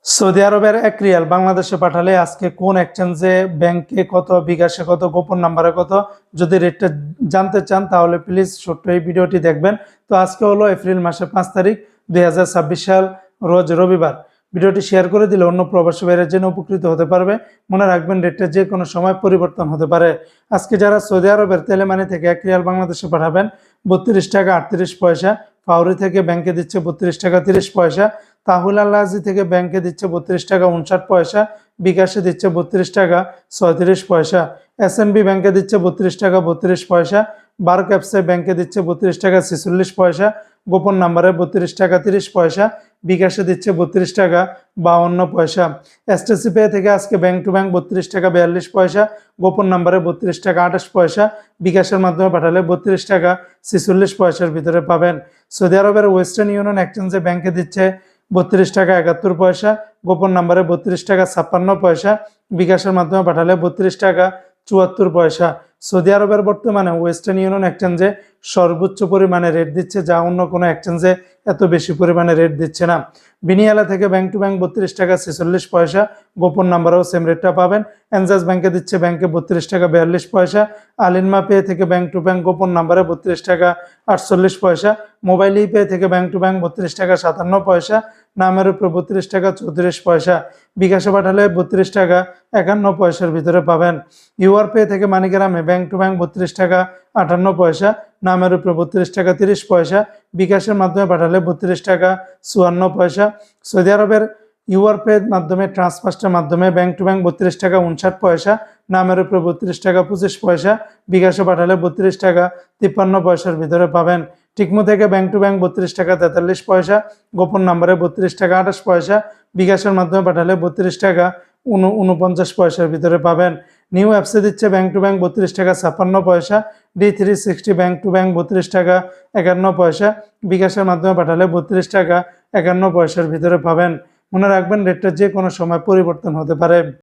Saudi আরবের ১ Real বাংলাদেশে পাঠালে আজকে কোন এক্সচেঞ্জে, ব্যাংকে কত, বিকাশে কত, গোপন নাম্বারে কত, যদি রেটটা জানতে চান তাহলে প্লিজ ছোট্ট এই ভিডিওটি দেখবেন। তো আজকে হলো এপ্রিল মাসের ৫ তারিখ ২০২৬ সাল, রোজ রবিবার। ভিডিওটি শেয়ার করে দিলে অন্য প্রবাসী ভাইয়েরা জেনে উপকৃত হতে পারবে। মনে রাখবেন রেটটা যে কোনো সময় পরিবর্তন হতে পারে। আজকে যারা সৌদি আরবের তেলেমানি থেকে ১ রিয়াল বাংলাদেশে পাঠাবেন ৩২ টাকা ৩৮ পয়সা, ফাউরি থেকে ব্যাংকে দিচ্ছে ৩২ টাকা ৩০ পয়সা, তাহুল আল্লাজি থেকে ব্যাংকে দিচ্ছে ৩২ টাকা ৫৯ পয়সা, বিকাশে দিচ্ছে ৩২ টাকা ৩৬ পয়সা, এসএনবি ব্যাংকে দিচ্ছে ৩২ টাকা ৩২ পয়সা, বার ক্যাপসে ব্যাংকে দিচ্ছে ৩২ টাকা ৪৬ পয়সা, গোপন নাম্বারে ৩২ টাকা ৩০ পয়সা, বিকাশে দিচ্ছে ৩২ টাকা ৫২ পয়সা। এসটিসি পে থেকে আজকে ব্যাংক টু ব্যাংক ৩২ টাকা ৪২ পয়সা, গোপন নাম্বারে ৩২ টাকা ২৮ পয়সা, বিকাশের মাধ্যমে পাঠালে ৩২ টাকা ৪৬ পয়সার ভিতরে পাবেন। সৌদি আরবের ওয়েস্টার্ন ইউনিয়ন এক্সচেঞ্জে ব্যাংকে দিচ্ছে ৩২ টাকা ৭১ পয়সা, গোপন নাম্বারে ৩২ টাকা ৫৬ পয়সা, বিকাশের মাধ্যমে পাঠালে ৩২ টাকা ৭৪ পয়সা। সৌদি আরবের বর্তমানে ওয়েস্টার্ন ইউনিয়ন এক্সচেঞ্জে সর্বোচ্চ পরিমাণে রেট দিচ্ছে, যা অন্য কোনো এক্সচেঞ্জে এত বেশি পরিমাণে রেট দিচ্ছে না। বিনিয়ালা থেকে ব্যাংক টু ব্যাংক ৩২ টাকা ৪৬ পয়সা, গোপন নাম্বারেও সেম রেটটা পাবেন। এনজাস ব্যাংকে দিচ্ছে ব্যাংকে ৩২ টাকা ৪২ পয়সা, আলিনমা পে থেকে ব্যাংক টু ব্যাংক গোপন নাম্বারে ৩২ টাকা ৪৮ পয়সা, মোবাইল পে থেকে ব্যাংক টু ব্যাংক ৩২ টাকা ৫৭ পয়সা, নামের উপরে ৩২ টাকা ৩৪ পয়সা, বিকাশে পাঠালে ৩২ টাকা ৫১ পয়সার ভিতরে পাবেন। ইউআর পে থেকে মানিগ্রামে ব্যাংক টু ব্যাংক ৩২ টাকা ৫৮ পয়সা, নামের উপরে ৩২ টাকা ৩০ পয়সা, বিকাশের মাধ্যমে পাঠালে ৩২ টাকা ৫৪ পয়সা। সৌদি আরবের ইউআর পে মাধ্যমে ট্রান্সফার্সের মাধ্যমে ব্যাংক টু ব্যাংক ৩২ টাকা ৫৯ পয়সা, নামের উপরে ৩২ টাকা ২৫ পয়সা, বিকাশে পাঠালে ৩২ টাকা ৫৩ পয়সার ভিতরে পাবেন। টিকমো থেকে ব্যাংক টু ব্যাংক ৩২ টাকা ৪৩ পয়সা, গোপন নাম্বারে ৩২ টাকা ২৮ পয়সা, বিকাশের মাধ্যমে পাঠালে ৩২ টাকা ৪৯ পয়সার ভিতরে পাবেন। নিউ অ্যাপসে দিচ্ছে ব্যাংক টু ব্যাংক ৩২ টাকা ৫৬ পয়সা, D360 ব্যাংক টু ব্যাংক ৩২ টাকা ৫১ পয়সা, বিকাশের মাধ্যমে পাঠালে ৩২ টাকা ৫১ পয়সার ভিতরে পাবেন। মনে রাখবেন রেটটা যে কোনো সময় পরিবর্তন হতে পারে।